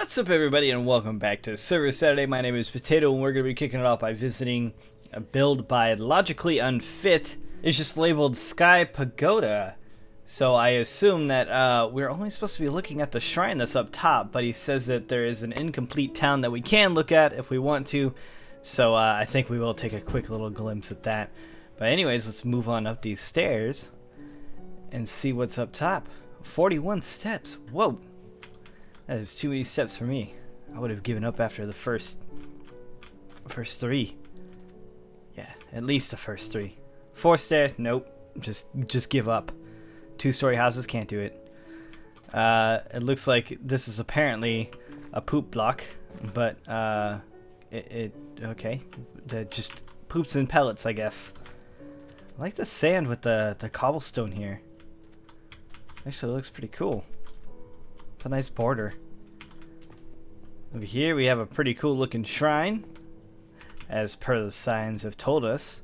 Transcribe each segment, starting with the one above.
What's up, everybody, and welcome back to Server Saturday. My name is Potato, and we're going to be kicking it off by visiting a build by Logically Unfit. It's just labeled Sky Pagoda. So I assume that we're only supposed to be looking at the shrine that's up top, but he says that there is an incomplete town that we can look at if we want to. So I think we will take a quick little glimpse at that. But anyways, let's move on up these stairs and see what's up top. 41 steps. Whoa. That is too many steps for me. I would have given up after the first three. Yeah, at least the first three. 4 stair, nope. Just give up. 2-story houses, can't do it. It looks like this is apparently a poop block, but okay. That just poops in pellets, I guess. I like the sand with the cobblestone here. Actually, it looks pretty cool. It's a nice border. Over here we have a pretty cool looking shrine, as per the signs have told us.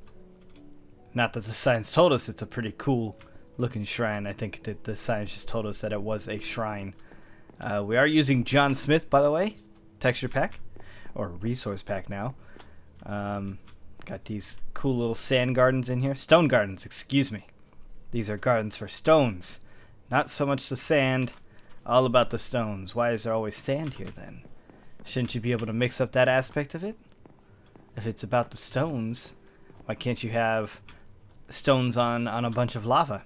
Not that the signs told us it's a pretty cool looking shrine. I think that the signs just told us that it was a shrine. We are using John Smith, by the way, texture pack, or resource pack now. Got these cool little sand gardens in here. Stone gardens, excuse me. These are gardens for stones. Not so much the sand. All about the stones. Why is there always sand here then? Shouldn't you be able to mix up that aspect of it? If it's about the stones, why can't you have stones on a bunch of lava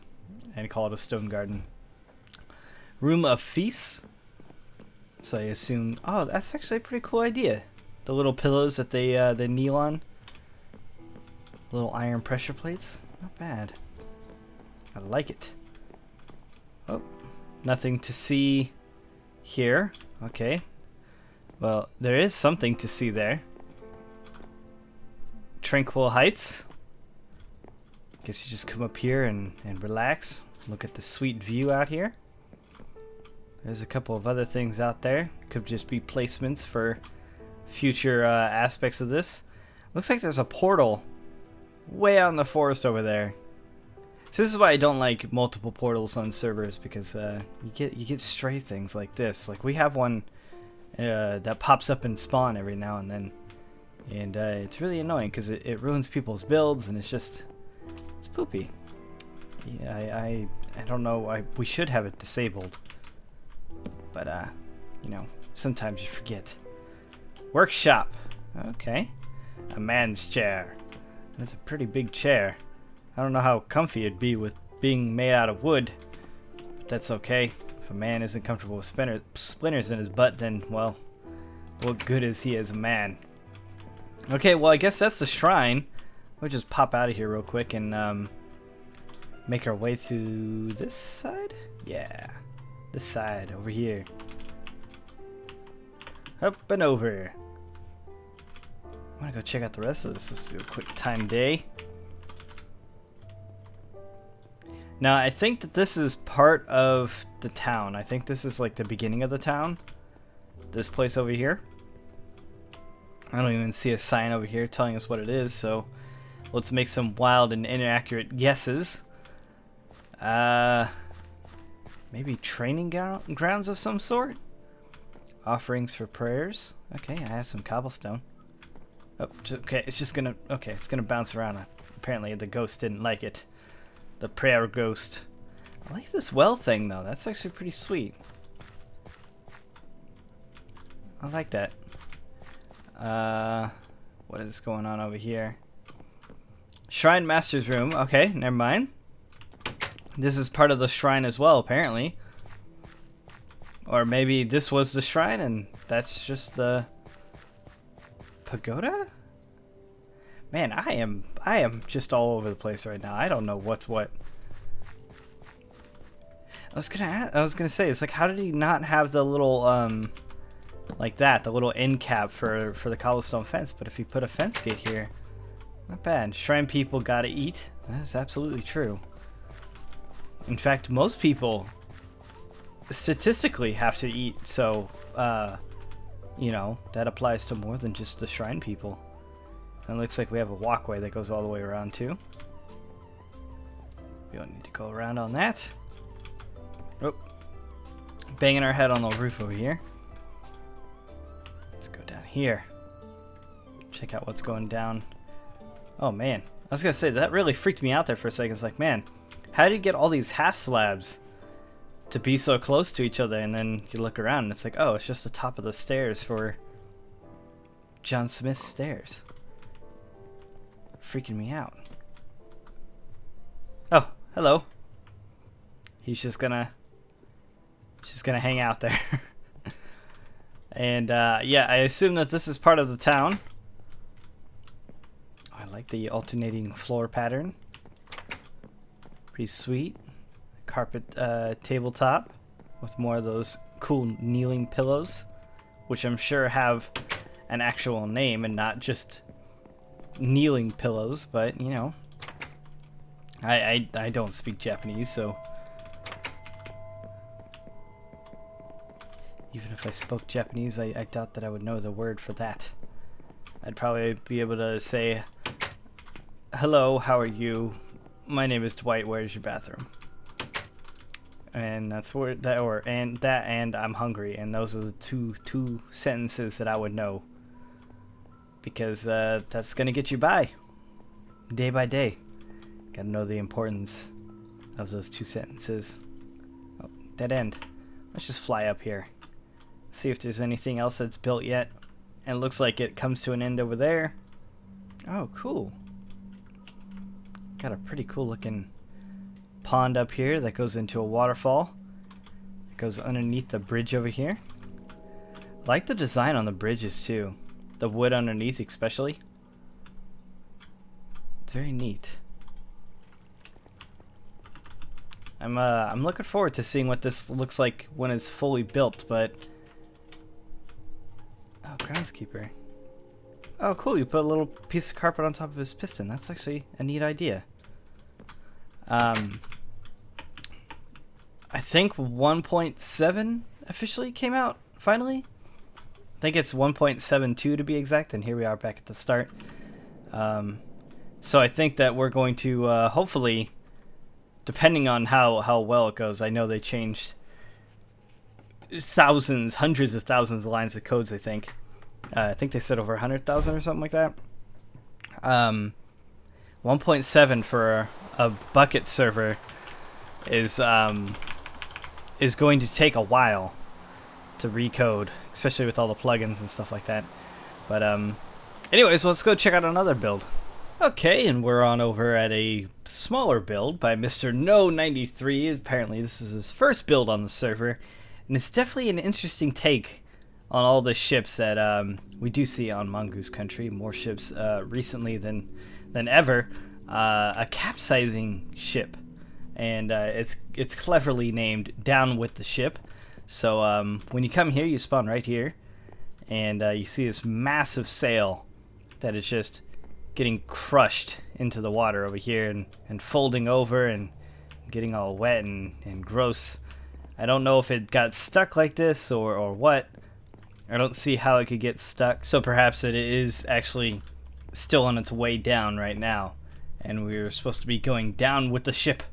and call it a stone garden? Room of feasts. So I assume, oh, that's actually a pretty cool idea. The little pillows that they kneel on. Little iron pressure plates. Not bad. I like it. Oh. Nothing to see here. Okay. Well, there is something to see there. Tranquil Heights. Guess you just come up here and relax. Look at the sweet view out here. There's a couple of other things out there. Could just be placements for future aspects of this. Looks like there's a portal way out in the forest over there. So this is why I don't like multiple portals on servers, because you get stray things like this. Like we have one that pops up in spawn every now and then, and it's really annoying because it ruins people's builds, and it's poopy. Yeah, I don't know. We should have it disabled, but you know, sometimes you forget. Workshop. Okay, a man's chair. That's a pretty big chair. I don't know how comfy it'd be with being made out of wood, but that's okay. If a man isn't comfortable with splinters in his butt, then, well, what good is he as a man? Okay, well, I guess that's the shrine. We'll just pop out of here real quick and make our way to this side? Yeah, this side over here. Up and over. I'm gonna go check out the rest of this. Let's do a quick time day. Now, I think that this is part of the town. I think this is like the beginning of the town. This place over here. I don't even see a sign over here telling us what it is, so let's make some wild and inaccurate guesses. Maybe training grounds of some sort? Offerings for prayers? Okay, I have some cobblestone. Oh, okay, it's gonna bounce around. Apparently the ghost didn't like it. The prayer ghost. I like this well thing though. That's actually pretty sweet. I like that. What is going on over here? Shrine Master's Room. Okay, never mind. This is part of the shrine as well, apparently. Or maybe this was the shrine and that's just the pagoda? Man, I am just all over the place right now. I don't know what's what. I was gonna say, it's like, how did he not have the little like that, the little end cap for the cobblestone fence? But if he put a fence gate here, not bad. Shrine people gotta eat. That is absolutely true. In fact, most people statistically have to eat, so you know, that applies to more than just the shrine people. And it looks like we have a walkway that goes all the way around too. We don't need to go around on that. Oh, banging our head on the roof over here. here. Check out what's going down. Oh man, I was gonna say that really freaked me out there for a second. It's like, man, how do you get all these half slabs to be so close to each other? And then you look around and it's like, oh, it's just the top of the stairs for John Smith's stairs. Freaking me out. Oh, hello. He's just gonna hang out there. And yeah, I assume that this is part of the town. I like the alternating floor pattern. Pretty sweet. Carpet tabletop with more of those cool kneeling pillows, which I'm sure have an actual name and not just kneeling pillows, but you know, I don't speak Japanese, so even if I spoke Japanese, I doubt that I would know the word for that. I'd probably be able to say, hello, how are you? My name is Dwight, where's your bathroom? And that's where that, or and that, and I'm hungry, and those are the two sentences that I would know, because that's gonna get you by day by day. Gotta know the importance of those two sentences. Oh, dead end. Let's just fly up here, see if there's anything else that's built yet. And it looks like it comes to an end over there. Oh, cool. Got a pretty cool looking pond up here that goes into a waterfall. It goes underneath the bridge over here. I like the design on the bridges too. The wood underneath especially. It's very neat. I'm looking forward to seeing what this looks like when it's fully built, but oh, groundskeeper. Oh, cool, you put a little piece of carpet on top of his piston. That's actually a neat idea. I think 1.7 officially came out, finally. I think it's 1.72 to be exact, and here we are back at the start. So I think that we're going to, hopefully, depending on how well it goes, I know they changed thousands, hundreds of thousands of lines of codes, I think. I think they said over 100,000 or something like that. 1.7 for a bucket server is going to take a while to recode, especially with all the plugins and stuff like that. But anyways, let's go check out another build. Okay, and we're on over at a smaller build by Mr. No93. Apparently this is his first build on the server, and it's definitely an interesting take on all the ships that we do see on Mongoose Country. More ships recently than ever. A capsizing ship, and it's cleverly named Down with the Ship. So when you come here, you spawn right here, and you see this massive sail that is just getting crushed into the water over here and folding over and getting all wet and gross. I don't know if it got stuck like this or what. I don't see how it could get stuck, so perhaps it is actually still on its way down right now, and we're supposed to be going down with the ship,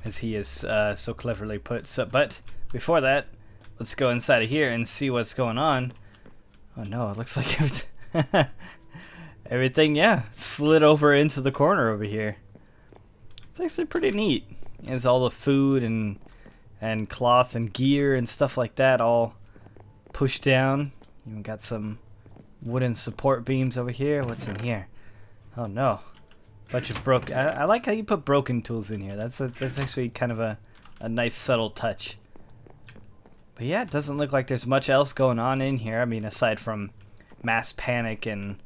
as he is so cleverly put. So, but before that, let's go inside of here and see what's going on. Oh no, it looks like everything, yeah, slid over into the corner over here. It's actually pretty neat. It has all the food and cloth and gear and stuff like that all pushed down. You got some wooden support beams over here. What's in here? Oh no, bunch of broken. I like how you put broken tools in here. That's actually kind of a nice subtle touch. But yeah, it doesn't look like there's much else going on in here. I mean, aside from mass panic and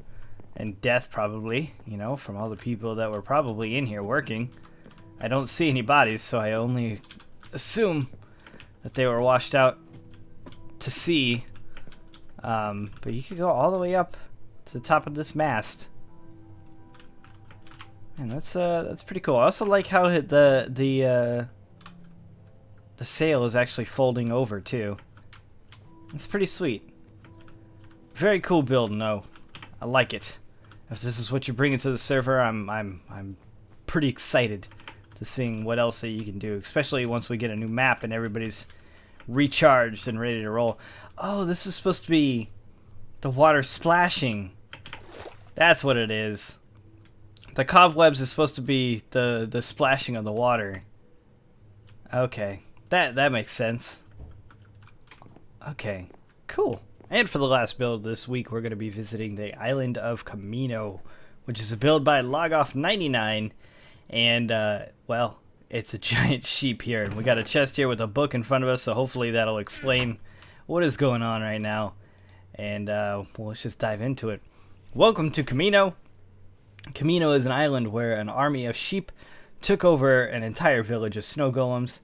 death, probably, you know, from all the people that were probably in here working. I don't see any bodies, so I only assume that they were washed out to sea. But you could go all the way up to the top of this mast, and that's pretty cool. I also like how the sail is actually folding over too. It's pretty sweet. Very cool build, no. I like it. If this is what you're bringing to the server, I'm pretty excited to seeing what else that you can do, especially once we get a new map and everybody's recharged and ready to roll. Oh, this is supposed to be The water splashing. That's what it is. The cobwebs is supposed to be the splashing of the water. Okay. That makes sense. Okay. Cool. And for the last build this week, we're going to be visiting the island of Camino, which is a build by Logoff99. And, well, it's a giant sheep here. And we got a chest here with a book in front of us, so hopefully that'll explain what is going on right now. And, well, let's just dive into it. Welcome to Camino. Camino is an island where an army of sheep took over an entire village of snow golems.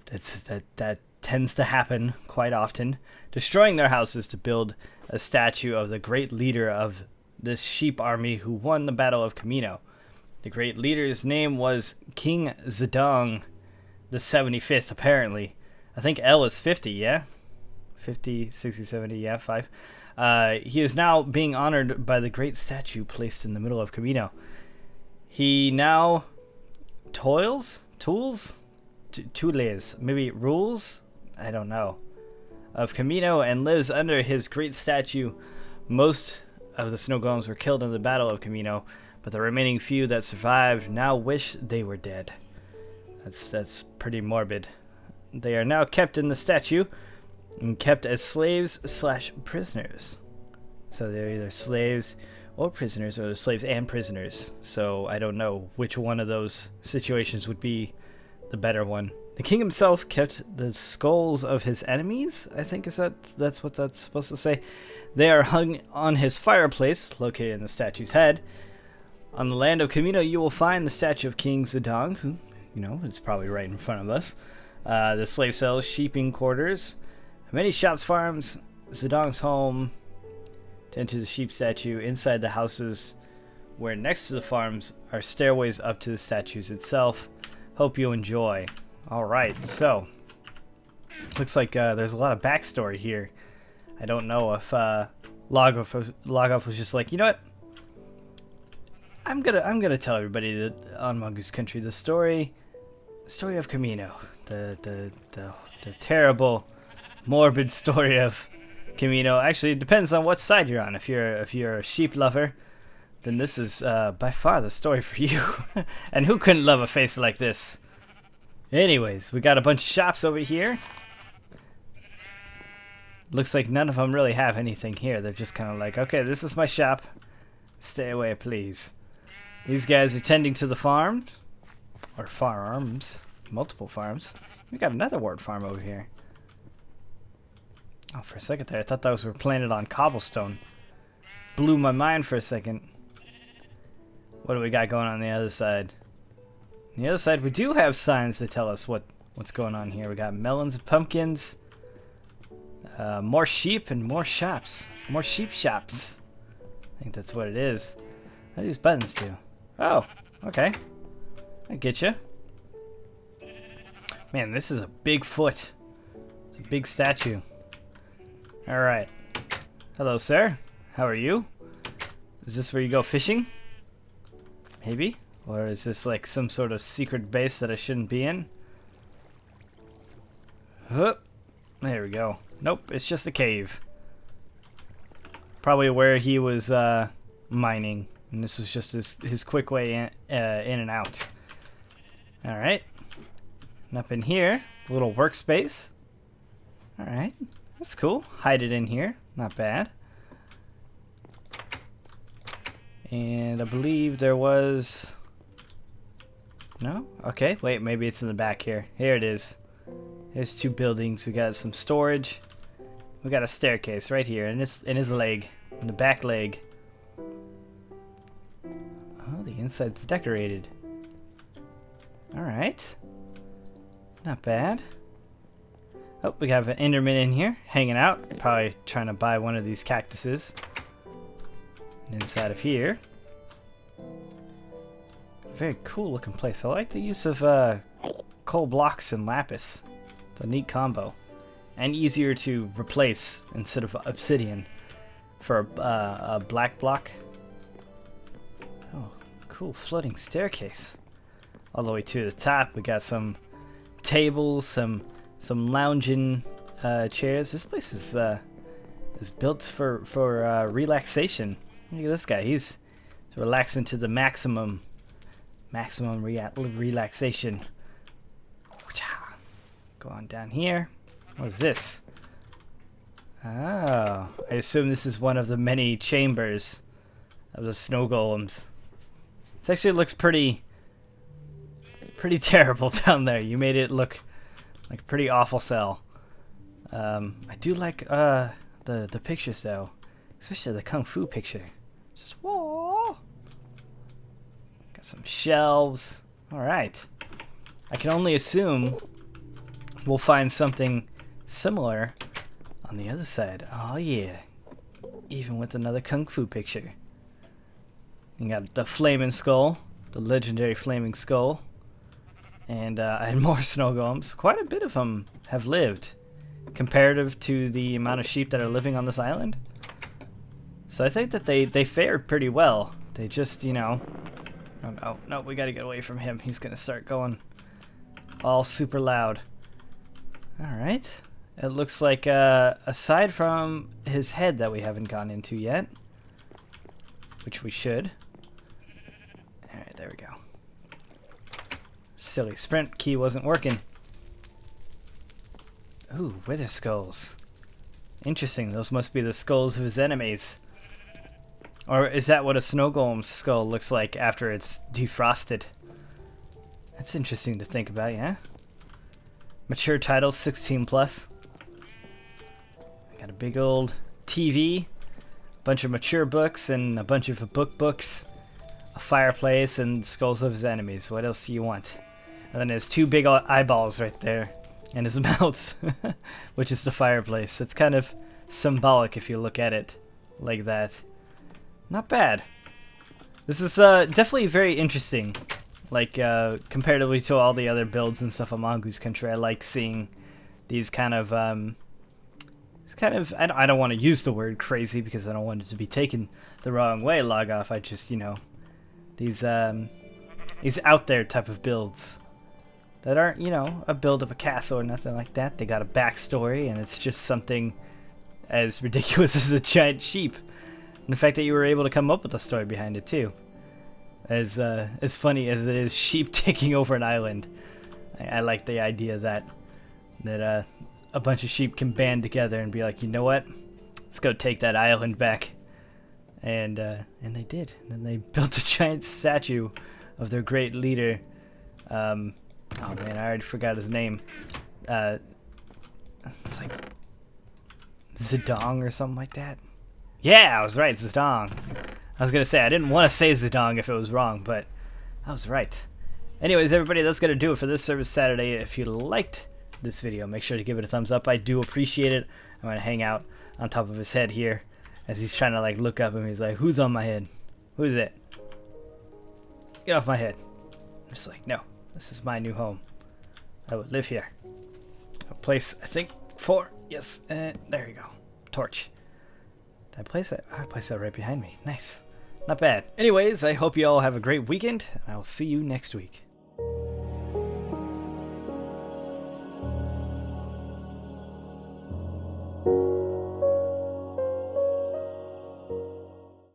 That tends to happen quite often, destroying their houses to build a statue of the great leader of this sheep army who won the Battle of Camino. The great leader's name was King Zedong, the 75th, apparently. I think L is 50, yeah? 50, 60, 70, yeah, 5. He is now being honored by the great statue placed in the middle of Camino. He now tools, maybe rules, I don't know, of Camino and lives under his great statue. Most of the snow golems were killed in the Battle of Camino, but the remaining few that survived now wish they were dead. That's pretty morbid. They are now kept in the statue and kept as slaves/prisoners. So they're either slaves or prisoners, or they're slaves and prisoners. So I don't know which one of those situations would be the better one. The king himself kept the skulls of his enemies, I think that's what that's supposed to say. They are hung on his fireplace, located in the statue's head. On the land of Camino, you will find the statue of King Zedong, who, you know, is probably right in front of us. The slave cells, sheeping quarters, many shops, farms, Zedong's home, to enter the sheep statue. Inside the houses, where next to the farms, are stairways up to the statues itself. Hope you enjoy. Alright, so looks like there's a lot of backstory here. I don't know if Logoff was just like, you know what? I'm gonna tell everybody that on Mongoose Country the story of Camino, the terrible, morbid story of Camino. Actually, it depends on what side you're on. If you're a sheep lover, then this is by far the story for you. And who couldn't love a face like this? Anyways, we got a bunch of shops over here. Looks like none of them really have anything here. They're just kind of like, okay, this is my shop. Stay away, please. These guys are tending to the farms. Or farms. Multiple farms. We got another wart farm over here. Oh, for a second there, I thought those were planted on cobblestone. Blew my mind for a second. What do we got going on the other side? On the other side, we do have signs to tell us what's going on here. We got melons and pumpkins. More sheep and more shops. More sheep shops. I think that's what it is. What do these buttons do? Oh, okay. I get you. Man, this is a big foot. It's a big statue. Alright. Hello, sir. How are you? Is this where you go fishing? Maybe? Or is this like some sort of secret base that I shouldn't be in? Hup. There we go. Nope, it's just a cave. Probably where he was mining. And this was just his quick way in and out. Alright. And up in here, a little workspace. Alright. That's cool. Hide it in here. Not bad. And I believe there was... No? Okay, wait, maybe it's in the back here. Here it is. There's two buildings. We got some storage. We got a staircase right here in his leg. In the back leg. Oh, the inside's decorated. Alright. Not bad. Oh, we have an Enderman in here, hanging out. Probably trying to buy one of these cactuses. And inside of here. Very cool looking place. I like the use of coal blocks and lapis. It's a neat combo. And easier to replace instead of obsidian for a black block. Oh, cool floating staircase. All the way to the top. We got some tables, some lounging chairs. This place is is built for relaxation. Look at this guy. He's relaxing to the maximum relaxation. Go on down here. What is this? Oh, I assume this is one of the many chambers of the snow golems. This actually looks pretty terrible down there. You made it look like a pretty awful cell. I do like the pictures though, especially the kung fu picture. Just whoa. Got some shelves. All right. I can only assume we'll find something similar on the other side. Oh yeah. Even with another kung fu picture. You got the flaming skull, the legendary flaming skull, and more snow golems. Quite a bit of them have lived, comparative to the amount of sheep that are living on this island. So I think that they fared pretty well. They just, you know... Oh, no, we gotta get away from him. He's gonna start going all super loud. Alright. It looks like, aside from his head that we haven't gone into yet, which we should. Alright, there we go. Silly sprint key wasn't working. Ooh, wither skulls. Interesting, those must be the skulls of his enemies. Or is that what a snow golem's skull looks like after it's defrosted? That's interesting to think about, yeah? Mature titles 16+. Got a big old TV, a bunch of mature books, and a bunch of books, a fireplace, and skulls of his enemies. What else do you want? And then there's two big eyeballs right there in his mouth, which is the fireplace. It's kind of symbolic if you look at it like that. Not bad. This is definitely very interesting. Like, comparatively to all the other builds and stuff on Mongoose Country, I like seeing these kind of, I don't want to use the word crazy because I don't want it to be taken the wrong way, log off. I just, you know, these out there type of builds that aren't, you know, a build of a castle or nothing like that. They got a backstory, and it's just something as ridiculous as a giant sheep. And the fact that you were able to come up with a story behind it too. As funny as it is, sheep taking over an island. I like the idea that a bunch of sheep can band together and be like, you know what? Let's go take that island back. And they did. And then they built a giant statue of their great leader. Oh man, I already forgot his name. It's like Zedong or something like that. Yeah, I was right, Zedong. I was going to say, I didn't want to say Zedong if it was wrong, but I was right. Anyways, everybody, that's going to do it for this Service Saturday. If you liked this video, make sure to give it a thumbs up. I do appreciate it. I'm going to hang out on top of his head here as he's trying to like look up and he's like, who's on my head? Who's it? Get off my head. I'm just like, no, this is my new home. I would live here. A place, I think, 4. Yes, there you go. Torch. Did I place that? I placed that right behind me. Nice. Not bad. Anyways, I hope you all have a great weekend, and I'll see you next week.